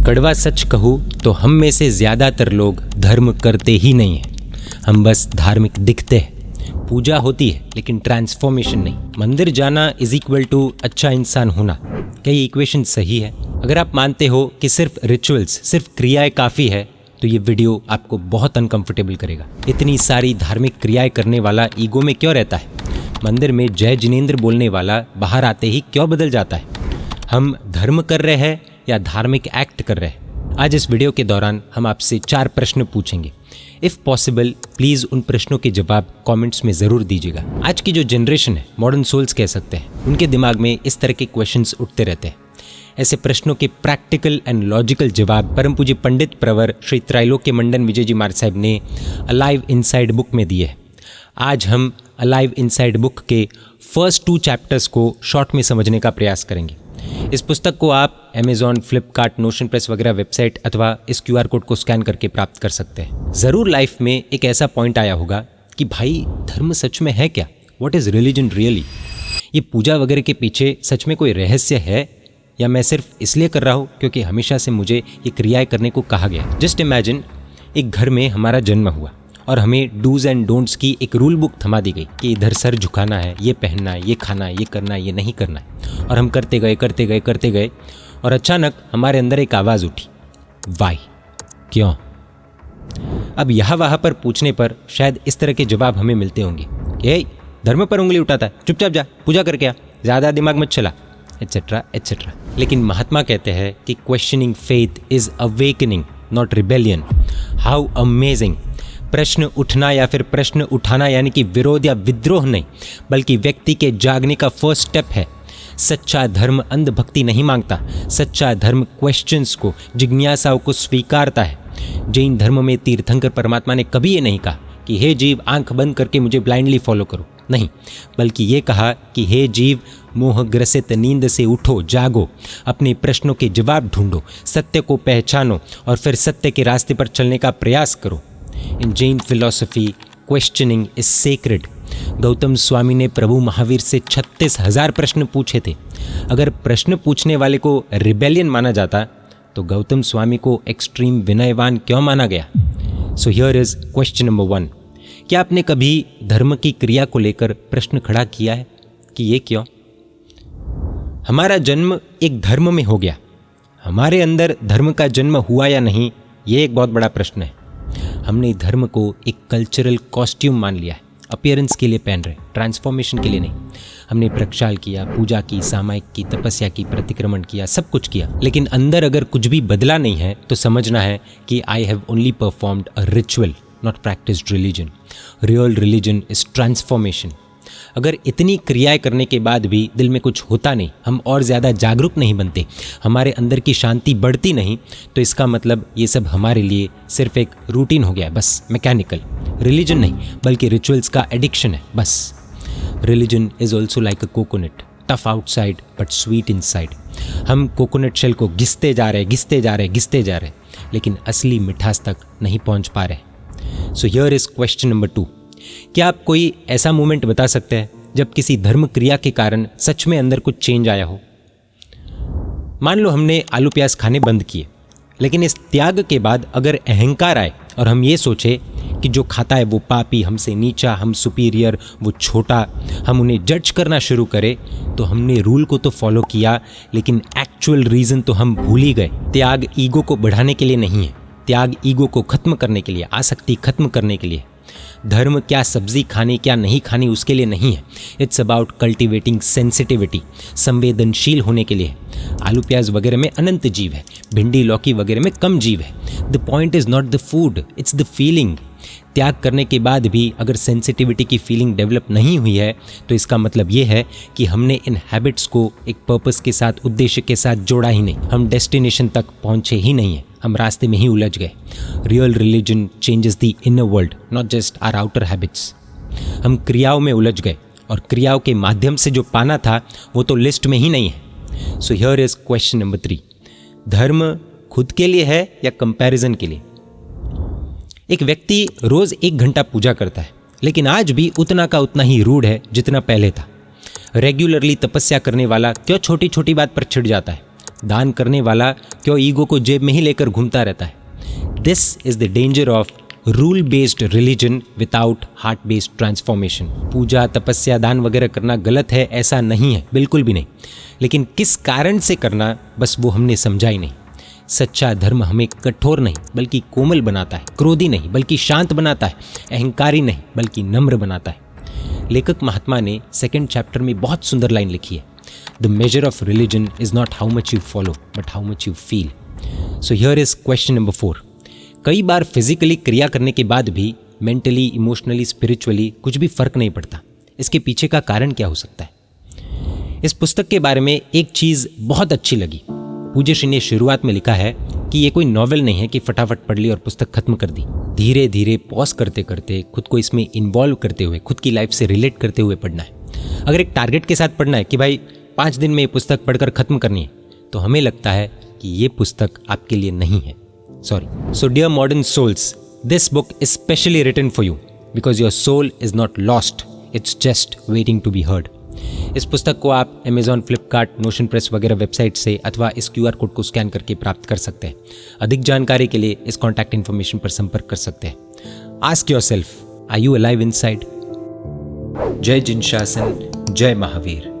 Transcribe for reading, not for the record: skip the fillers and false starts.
कड़वा सच कहूँ तो हम में से ज़्यादातर लोग धर्म करते ही नहीं हैं। हम बस धार्मिक दिखते हैं। पूजा होती है लेकिन ट्रांसफॉर्मेशन नहीं। मंदिर जाना इज इक्वल टू अच्छा इंसान होना। क्या ये इक्वेशन सही है? अगर आप मानते हो कि सिर्फ रिचुअल्स, सिर्फ क्रियाएं काफ़ी है, तो ये वीडियो आपको बहुत अनकंफर्टेबल करेगा। इतनी सारी धार्मिक क्रियाएं करने वाला ईगो में क्यों रहता है? मंदिर में जय जिनेंद्र बोलने वाला बाहर आते ही क्यों बदल जाता है? हम धर्म कर रहे हैं या धार्मिक एक्ट कर रहे हैं? आज इस वीडियो के दौरान हम आपसे 4 प्रश्न पूछेंगे। इफ़ पॉसिबल प्लीज़ उन प्रश्नों के जवाब कमेंट्स में ज़रूर दीजिएगा। आज की जो जनरेशन है, मॉडर्न सोल्स कह सकते हैं, उनके दिमाग में इस तरह के क्वेश्चंस उठते रहते हैं। ऐसे प्रश्नों के प्रैक्टिकल एंड लॉजिकल जवाब परम पूज्य पंडित प्रवर श्री त्रैलोक्य मंडन विजय जी महाराज साहब ने अलाइव इनसाइड बुक में दिए है। आज हम अलाइव इनसाइड बुक के फर्स्ट 2 चैप्टर्स को शॉर्ट में समझने का प्रयास करेंगे। इस पुस्तक को आप Amazon, फ्लिपकार्ट, नोशन प्रेस वगैरह वेबसाइट अथवा इस QR कोड को स्कैन करके प्राप्त कर सकते हैं। ज़रूर लाइफ में एक ऐसा पॉइंट आया होगा कि भाई धर्म सच में है क्या? What is religion really? ये पूजा वगैरह के पीछे सच में कोई रहस्य है या मैं सिर्फ इसलिए कर रहा हूँ क्योंकि हमेशा से मुझे ये क्रियाएं करने को कहा गया? जस्ट इमेजिन, एक घर में हमारा जन्म हुआ और हमें डूज एंड डोंट्स की एक रूल बुक थमा दी गई कि इधर सर झुकाना है, ये पहनना है, ये खाना है, ये करना है, ये नहीं करना है। और हम करते गए और अचानक हमारे अंदर एक आवाज़ उठी, वाई? क्यों? अब यहाँ वहाँ पर पूछने पर शायद इस तरह के जवाब हमें मिलते होंगे कि हे, धर्म पर उंगली उठाता है, चुपचाप जा, पूजा करके आ, ज़्यादा दिमाग मत चला, एट्सेट्रा एट्सेट्रा। लेकिन महात्मा कहते हैं कि questioning faith is awakening not rebellion. How amazing! प्रश्न उठना या फिर प्रश्न उठाना यानी कि विरोध या विद्रोह नहीं, बल्कि व्यक्ति के जागने का फर्स्ट स्टेप है। सच्चा धर्म अंधभक्ति नहीं मांगता। सच्चा धर्म क्वेश्चंस को, जिज्ञासाओं को स्वीकारता है। जैन धर्म में तीर्थंकर परमात्मा ने कभी ये नहीं कहा कि हे जीव आंख बंद करके मुझे ब्लाइंडली फॉलो करो, नहीं, बल्कि ये कहा कि हे जीव मोहग्रसित नींद से उठो, जागो, अपने प्रश्नों के जवाब ढूंढो, सत्य को पहचानो और फिर सत्य के रास्ते पर चलने का प्रयास करो। In Jain philosophy questioning is sacred. Gautam Swami ने प्रभु महावीर से 36,000 प्रश्न पूछे थे। अगर प्रश्न पूछने वाले को रिबेलियन माना जाता तो गौतम स्वामी को एक्सट्रीम विनयवान क्यों माना गया? So here is question number 1। क्या आपने कभी धर्म की क्रिया को लेकर प्रश्न खड़ा किया है कि ये क्यों? हमारा जन्म एक धर्म में हो गया, हमारे अंदर धर्म का जन्म हुआ या नहीं, ये एक बहुत बड़ा प्रश्न है। हमने धर्म को एक कल्चरल कॉस्ट्यूम मान लिया है, अपीयरेंस के लिए पहन रहे, ट्रांसफॉर्मेशन के लिए नहीं। हमने प्रक्षाल किया, पूजा की, सामायिक की, तपस्या की, प्रतिक्रमण किया, सब कुछ किया, लेकिन अंदर अगर कुछ भी बदला नहीं है तो समझना है कि I have only performed a ritual, not practised religion. Real religion is transformation. अगर इतनी क्रियाएं करने के बाद भी दिल में कुछ होता नहीं, हम और ज़्यादा जागरूक नहीं बनते, हमारे अंदर की शांति बढ़ती नहीं, तो इसका मतलब ये सब हमारे लिए सिर्फ एक रूटीन हो गया है, बस मैकेनिकल। रिलीजन नहीं बल्कि रिचुअल्स का एडिक्शन है, बस। Religion is also like a coconut, tough outside but sweet inside. हम कोकोनट शेल को घिसते जा रहे, लेकिन असली मिठास तक नहीं पहुँच पा रहे। So here is question number 2। क्या आप कोई ऐसा मोमेंट बता सकते हैं जब किसी धर्म क्रिया के कारण सच में अंदर कुछ चेंज आया हो? मान लो हमने आलू प्याज खाने बंद किए, लेकिन इस त्याग के बाद अगर अहंकार आए और हम ये सोचे कि जो खाता है वो पापी, हमसे नीचा, हम सुपीरियर, वो छोटा, हम उन्हें जज करना शुरू करें, तो हमने रूल को तो फॉलो किया लेकिन एक्चुअल रीज़न तो हम भूल ही गए। त्याग ईगो को बढ़ाने के लिए नहीं है, त्याग ईगो को खत्म करने के लिए, आसक्ति खत्म करने के लिए। धर्म क्या सब्जी खानी क्या नहीं खानी उसके लिए नहीं है। इट्स अबाउट कल्टिवेटिंग सेंसिटिविटी, संवेदनशील होने के लिए। आलू प्याज वगैरह में अनंत जीव है, भिंडी लौकी वगैरह में कम जीव है। The point is not the food, it's the feeling. त्याग करने के बाद भी अगर सेंसिटिविटी की फीलिंग डेवलप नहीं हुई है तो इसका मतलब ये है कि हमने इन हैबिट्स को एक पर्पस के साथ, उद्देश्य के साथ जोड़ा ही नहीं। हम डेस्टिनेशन तक पहुँचे ही नहीं हैं, हम रास्ते में ही उलझ गए। Real religion changes the inner world, not just our outer habits. हम क्रियाओं में उलझ गए और क्रियाओं के माध्यम से जो पाना था वो तो लिस्ट में ही नहीं है। So here is question number 3। धर्म खुद के लिए है या कंपैरिजन के लिए? एक व्यक्ति रोज 1 घंटा पूजा करता है, लेकिन आज भी उतना का उतना ही रूढ़ है जितना पहले था। रेगुलरली तपस्या करने वाला क्यों छोटी छोटी बात पर छिड़ जाता है? दान करने वाला क्यों ईगो को जेब में ही लेकर घूमता रहता है? This is the danger of rule based religion without heart based transformation. पूजा, तपस्या, दान वगैरह करना गलत है ऐसा नहीं है, बिल्कुल भी नहीं, लेकिन किस कारण से करना बस वो हमने समझा ही नहीं। सच्चा धर्म हमें कठोर नहीं बल्कि कोमल बनाता है, क्रोधी नहीं बल्कि शांत बनाता है, अहंकारी नहीं बल्कि नम्र बनाता है। लेखक महात्मा ने 2nd चैप्टर में बहुत सुंदर लाइन लिखी है, the measure of religion is not how much you follow but how much you feel. So here is question number 4। कई बार फिजिकली क्रिया करने के बाद भी मेंटली, इमोशनली, स्पिरिचुअली कुछ भी फर्क नहीं पड़ता। इसके पीछे का कारण क्या हो सकता है? इस पुस्तक के बारे में एक चीज़ बहुत अच्छी लगी। पूज्य श्री ने शुरुआत में लिखा है कि ये कोई नॉवेल नहीं है कि फटाफट पढ़ ली और पुस्तक खत्म कर दी। धीरे धीरे पॉज करते करते, खुद को इसमें इन्वॉल्व करते हुए, खुद की लाइफ से रिलेट करते हुए पढ़ना है। अगर एक टारगेट के साथ पढ़ना है कि भाई 5 दिन में ये पुस्तक पढ़कर खत्म करनी है, तो हमें लगता है कि ये पुस्तक आपके लिए नहीं है। Sorry. So dear modern souls, this book is specially written for you because your soul is not lost, it's just waiting to be heard. इस पुस्तक को आप Amazon, फ्लिपकार्ट, नोशन प्रेस वगैरह वेबसाइट से अथवा इस QR कोड को scan करके प्राप्त कर सकते हैं। अधिक जानकारी के लिए इस कॉन्टैक्ट इन्फॉर्मेशन पर संपर्क कर सकते हैं। Ask yourself, are you alive inside? जय जिनशासन, जय महावीर।